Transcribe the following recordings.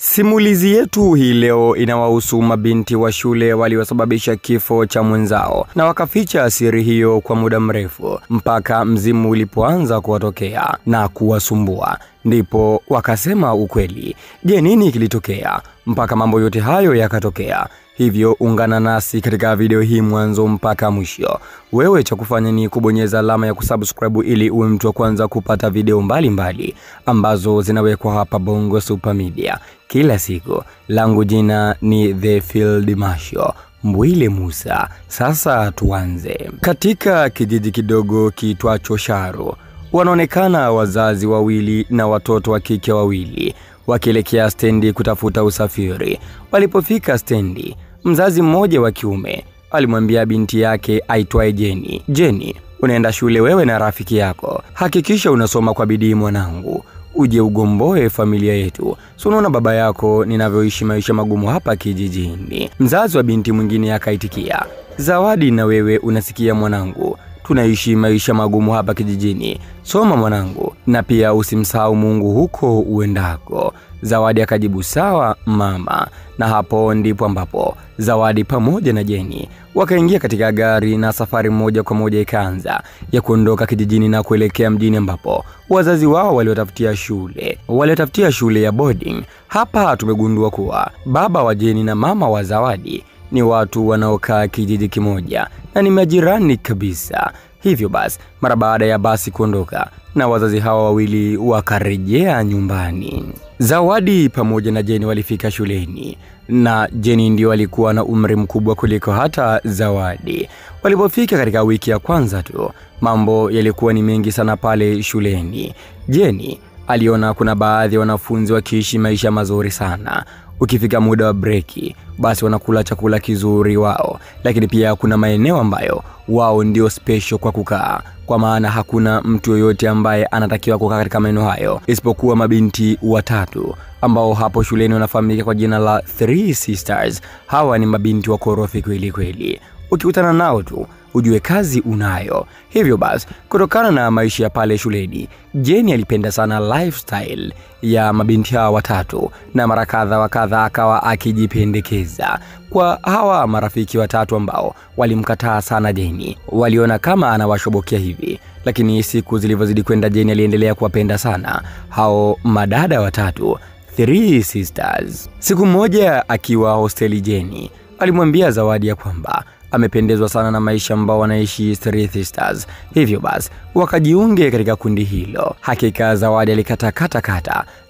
Simulizi yetu hii leo inawahusu mabinti wa shule waliosababisha kifo cha mwenzao na wakaficha siri hiyo kwa muda mrefu mpaka mzimu ulipoanza kuwatokea na kuwasumbua. Ndipo wakasema ukweli. Je, nini kilitokea mpaka mambo yote hayo yakatokea? Hivyo ungana nasi katika video hii mwanzo mpaka mwisho. Wewe cha kufanya ni kubonyeza alama ya kusubscribe ili uwe mtu wa kwanza kupata video mbalimbali ambazo zinawekwa hapa Bongo Super Media kila siku. Langu jina ni The Field Marshal Mbwile Musa. Sasa tuanze. Katika kijiji kidogo kiitwacho Sharo, wanaonekana wazazi wawili na watoto wa kike wawili wakielekea stendi kutafuta usafiri. Walipofika stendi, mzazi mmoja wa kiume alimwambia binti yake aitwaye Jenny, "Jenny, unaenda shule wewe na rafiki yako. Hakikisha unasoma kwa bidii mwanangu. Uje ugomboe familia yetu. So unaona baba yako ninavyoishi maisha magumu hapa kijijini." Mzazi wa binti mwingine akaitikia, "Zawadi, na wewe unasikia mwanangu? Tunaishi maisha magumu hapa kijijini. Soma mwanangu, na pia usimsahau Mungu huko uendako." Zawadi akajibu, "Sawa mama." Na hapo ndipo ambapo Zawadi pamoja na Jenny wakaingia katika gari na safari moja kwa moja ikaanza ya kuondoka kijijini na kuelekea mjini ambapo wazazi wao waliotafutia shule ya boarding. Hapa tumegundua kuwa baba wa Jenny na mama wa Zawadi ni watu wanaokaa kijiji kimoja na ni majirani kabisa. Hivyo basi, mara baada ya basi kuondoka na wazazi hawa wawili wakarejea nyumbani, Zawadi pamoja na Jenny walifika shuleni, na Jenny ndio alikuwa na umri mkubwa kuliko hata Zawadi. Walipofika katika wiki ya kwanza tu, mambo yalikuwa ni mengi sana pale shuleni. Jenny aliona kuna baadhi ya wanafunzi wakiishi maisha mazuri sana. Ukifika muda wa breki, basi wanakula chakula kizuri wao, lakini pia kuna maeneo ambayo wao ndio special kwa kukaa, kwa maana hakuna mtu yoyote ambaye anatakiwa kukaa katika maeneo hayo isipokuwa mabinti watatu ambao hapo shuleni wanafahamika kwa jina la Three Sisters. Hawa ni mabinti wa korofi kweli kweli. Ukikutana nao tu ujue kazi unayo. Hivyo basi, kutokana na maisha ya pale shuleni, Jenny alipenda sana lifestyle ya mabinti hawa watatu, na mara kadha wa kadha akawa akijipendekeza kwa hawa marafiki watatu ambao walimkataa sana Jenny. Waliona kama anawashobokea hivi, lakini siku zilivyozidi kwenda, Jenny aliendelea kuwapenda sana hao madada watatu, Three Sisters. Siku moja akiwa hosteli, Jenny alimwambia Zawadi ya kwamba amependezwa sana na maisha ambao wanaishi Three Sisters. Hivyo basi wakajiunge katika kundi hilo. Hakika Zawadi alikata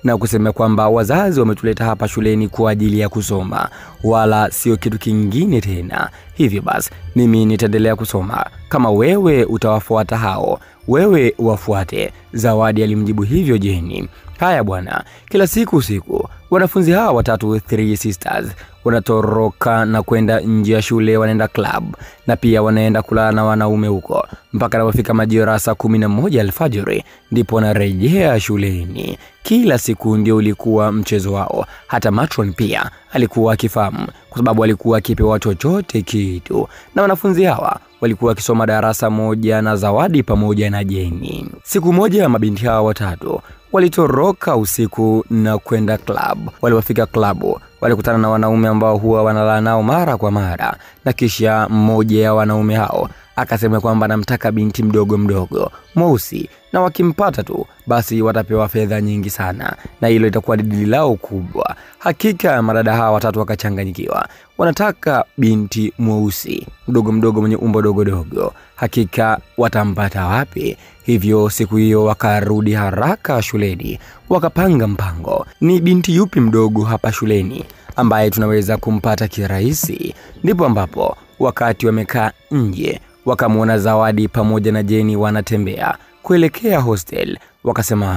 na kusema kwamba wazazi wametuleta hapa shuleni kwa ajili ya kusoma, wala sio kitu kingine tena. Hivyo basi mimi nitaendelea kusoma, kama wewe utawafuata hao, wewe wafuate. Zawadi alimjibu hivyo Jenny. Haya bwana, kila siku wanafunzi hawa watatu Three Sisters wanatoroka na kwenda nje ya shule, wanaenda club na pia wanaenda kulala na wanaume huko mpaka wanapofika majira saa 11 alfajiri ndipo wanarejea shuleni. Kila siku ndio ulikuwa mchezo wao. Hata matron pia alikuwa akifahamu, kwa sababu alikuwa akipewa chochote kitu, na wanafunzi hawa walikuwa wakisoma darasa moja na Zawadi pamoja na Jenny. Siku moja mabinti hawa watatu walitoroka usiku na kwenda club. Walipofika club, walikutana na wanaume ambao huwa wanalala nao mara kwa mara, na kisha mmoja ya wanaume hao akasema kwamba anamtaka binti mdogo mweusi, na wakimpata tu basi watapewa fedha nyingi sana, na hilo litakuwa dili lao kubwa. Hakika madada hawa watatu wakachanganyikiwa. Wanataka binti mweusi mdogo mwenye umbo dogo. Hakika watampata wapi? Hivyo siku hiyo wakarudi haraka shuleni, wakapanga mpango, ni binti yupi mdogo hapa shuleni ambaye tunaweza kumpata kirahisi. Ndipo ambapo wakati wamekaa nje wakamwona Zawadi pamoja na Jenny wanatembea kuelekea hostel. Wakasema,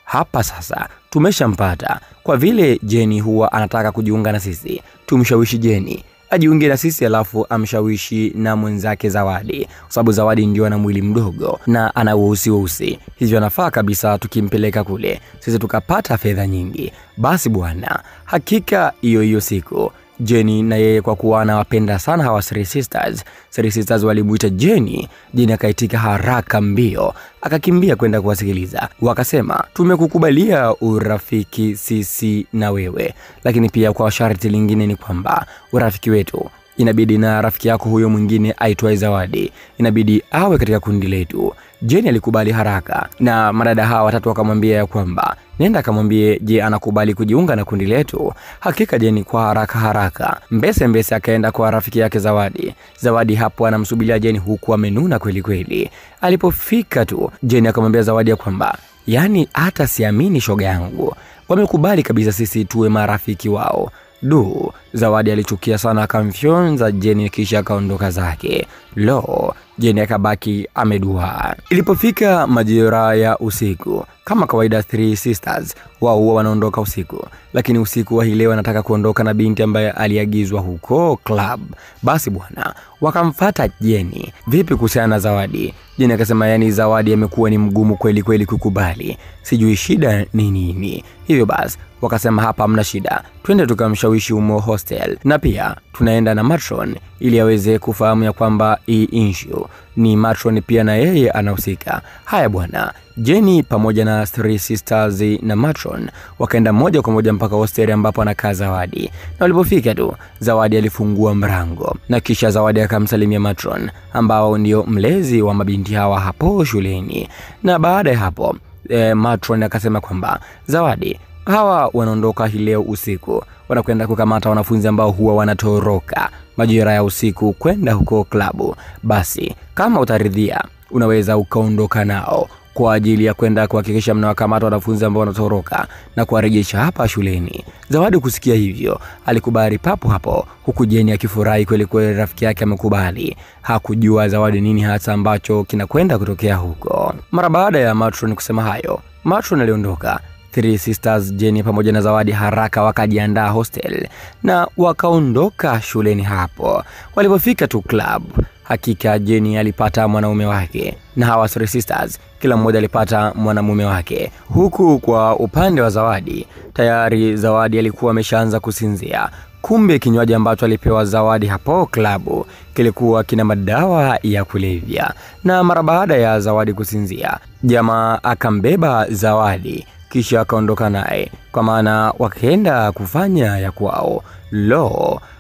hapa sasa tumeshampata. Kwa vile Jenny huwa anataka kujiunga na sisi, tumshawishi Jenny ajiunge na sisi, alafu amshawishi na mwenzake Zawadi, kwa sababu Zawadi ndio ana mwili mdogo na ana weusi. Hivyo anafaa kabisa tukimpeleka kule sisi tukapata fedha nyingi. Basi bwana, hakika hiyo siku Jenny na yeye kwa kuwa anawapenda sana hawa Three Sisters walimuita Jenny. Jenny akaitika haraka mbio, akakimbia kwenda kuwasikiliza. Wakasema, tumekukubalia urafiki sisi na wewe, lakini pia kwa sharti lingine ni kwamba urafiki wetu inabidi na rafiki yako huyo mwingine aitwaye Zawadi inabidi awe katika kundi letu. Jenny alikubali haraka, na madada hawa watatu wakamwambia ya kwamba nenda kamwambie je anakubali kujiunga na kundi letu. Hakika Jenny kwa haraka mbese akaenda kwa rafiki yake Zawadi. Zawadi hapo anamsubiria Jenny huku amenuna kweli kweli. Alipofika tu, Jenny akamwambia Zawadi ya kwamba yani hata siamini shoga yangu, wamekubali kabisa sisi tuwe marafiki wao. Zawadi alichukia sana, akamfyonza Jenny kisha akaondoka zake. Jenny akabaki amedua. Ilipofika majira ya usiku, kama kawaida Three Sisters wao huwa wanaondoka usiku, lakini usiku wa leo wanataka kuondoka na binti ambaye aliagizwa huko club. Basi bwana, wakamfuata Jenny. Vipi kuhusiana na Zawadi? Jenny akasema yani Zawadi amekuwa ni mgumu kweli kukubali, sijui shida ni nini. Hivyo basi wakasema hapa hamna shida, twende tukamshawishi umo hostel, na pia tunaenda na Matron ili aweze kufahamu ya kwamba hii issue ni Matron pia na yeye anahusika. Haya bwana, Jenny pamoja na Three Sisters na Matron wakaenda moja kwa moja mpaka hostel ambapo anakaa Zawadi. Na walipofika tu, Zawadi alifungua mlango na kisha Zawadi akamsalimia Matron ambao ndio mlezi wa mabinti hawa hapo shuleni. Na baada ya hapo Matron akasema kwamba Zawadi, hawa wanaondoka leo usiku, wanakwenda kukamata wanafunzi ambao huwa wanatoroka majira ya usiku kwenda huko klabu. Basi kama utaridhia unaweza ukaondoka nao kwa ajili ya kwenda kuhakikisha mnawakamata wanafunzi ambao wanatoroka na kuwarejesha hapa shuleni. Zawadi kusikia hivyo alikubali papo hapo, huku Jenny akifurahi kweli rafiki yake amekubali. Hakujua Zawadi nini hata ambacho kinakwenda kutokea huko. Mara baada ya Matron kusema hayo, Matron aliondoka. Three Sisters, Jenny pamoja na Zawadi haraka wakajiandaa hostel na wakaondoka shuleni hapo. Walipofika tu club, hakika Jenny alipata mwanaume wake na hawa Three Sisters kila mmoja alipata mwanamume wake. Huku kwa upande wa Zawadi, tayari Zawadi alikuwa ameshaanza kusinzia. Kumbe kinywaji ambacho alipewa Zawadi hapo klabu kilikuwa kina madawa ya kulevya. Na mara baada ya Zawadi kusinzia, jamaa akambeba Zawadi kisha akaondoka naye, kwa maana wakaenda kufanya ya kwao.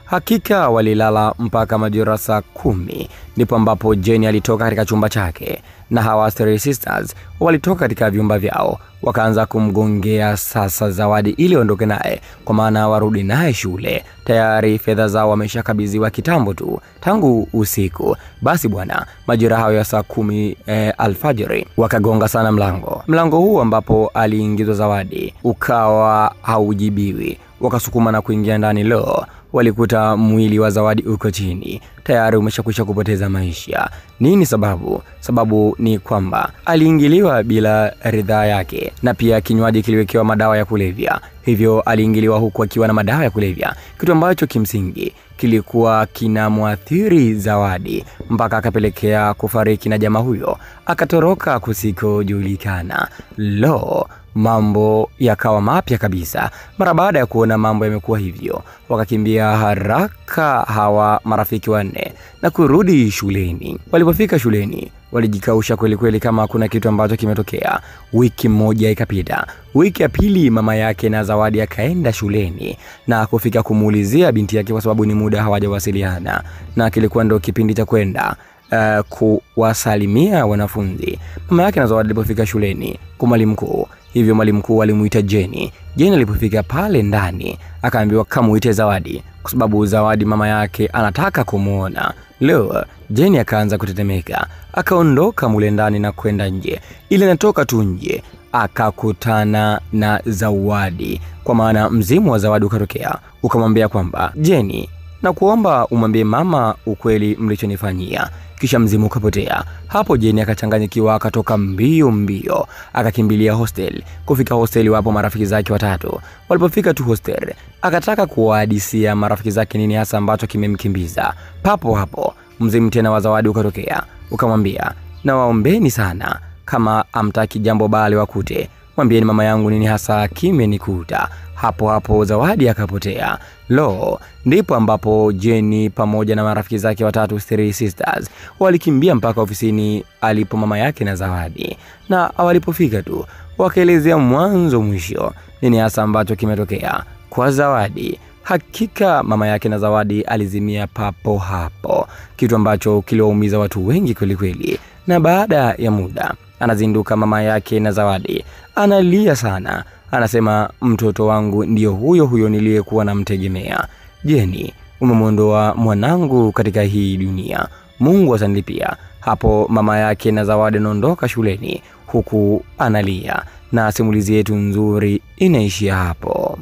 Hakika walilala mpaka majira saa 10, ndipo ambapo Jenny alitoka katika chumba chake na hawa Three Sisters walitoka katika vyumba vyao. Wakaanza kumgongea sasa Zawadi ili aondoke naye, kwa maana warudi naye shule. Tayari fedha zao wameshakabidhiwa kitambo tu tangu usiku. Basi bwana, majira hayo ya saa 10 alfajiri wakagonga sana mlango huu ambapo aliingizwa Zawadi ukawa haujibiwi. Wakasukuma na kuingia ndani. Walikuta mwili wa Zawadi uko chini, tayari umeshakwisha kupoteza maisha. Nini sababu? Sababu ni kwamba aliingiliwa bila ridhaa yake, na pia kinywaji kiliwekewa madawa ya kulevya. Hivyo aliingiliwa huku akiwa na madawa ya kulevya, kitu ambacho kimsingi kilikuwa kinamwathiri Zawadi mpaka akapelekea kufariki, na jamaa huyo akatoroka kusikojulikana. Mambo yakawa mapya kabisa. Mara baada ya kuona mambo yamekuwa hivyo, wakakimbia haraka hawa marafiki wanne na kurudi shuleni. Walipofika shuleni, walijikausha kweli kama hakuna kitu ambacho kimetokea. Wiki moja ikapita. Wiki ya pili mama yake na Zawadi akaenda shuleni na kufika kumuulizia binti yake, kwa sababu ni muda hawajawasiliana na kilikuwa ndo kipindi cha kwenda kuwasalimia wanafunzi. Mama yake na Zawadi alipofika shuleni kwa mwalimu mkuu, hivyo mwalimu mkuu alimuita Jenny. Jenny alipofika pale ndani akaambiwa kamuite Zawadi, kwa sababu Zawadi mama yake anataka kumuona. Jenny akaanza kutetemeka, akaondoka mule ndani na kwenda nje. Ile natoka tu nje akakutana na Zawadi, kwa maana mzimu wa Zawadi ukatokea ukamwambia kwamba Jenny, na kuomba umwambie mama ukweli mlichonifanyia. Kisha mzimu ukapotea. Hapo Jenny akachanganyikiwa, akatoka mbio akakimbilia hostel. Kufika hostel wapo marafiki zake watatu. Walipofika tu hostel, akataka kuwahadisia marafiki zake nini hasa ambacho kimemkimbiza. Papo hapo mzimu tena wa Zawadi ukatokea ukamwambia, na waombeni sana, kama amtaki jambo bali wakute, mwambieni mama yangu nini hasa kimenikuta. Hapo hapo Zawadi akapotea. Lo, ndipo ambapo Jenny pamoja na marafiki zake watatu, Three Sisters, walikimbia mpaka ofisini alipo mama yake na Zawadi. Na walipofika tu wakaelezea mwanzo mwisho nini hasa ambacho kimetokea kwa Zawadi. Hakika mama yake na Zawadi alizimia papo hapo, kitu ambacho kiliwaumiza watu wengi kweli kweli. Na baada ya muda anazinduka mama yake na Zawadi, analia sana. Anasema, mtoto wangu ndio huyo niliyekuwa namtegemea. Jenny, umemwondoa mwanangu katika hii dunia, Mungu atanilipia. Hapo mama yake na Zawadi anaondoka shuleni huku analia, na simulizi yetu nzuri inaishia hapo.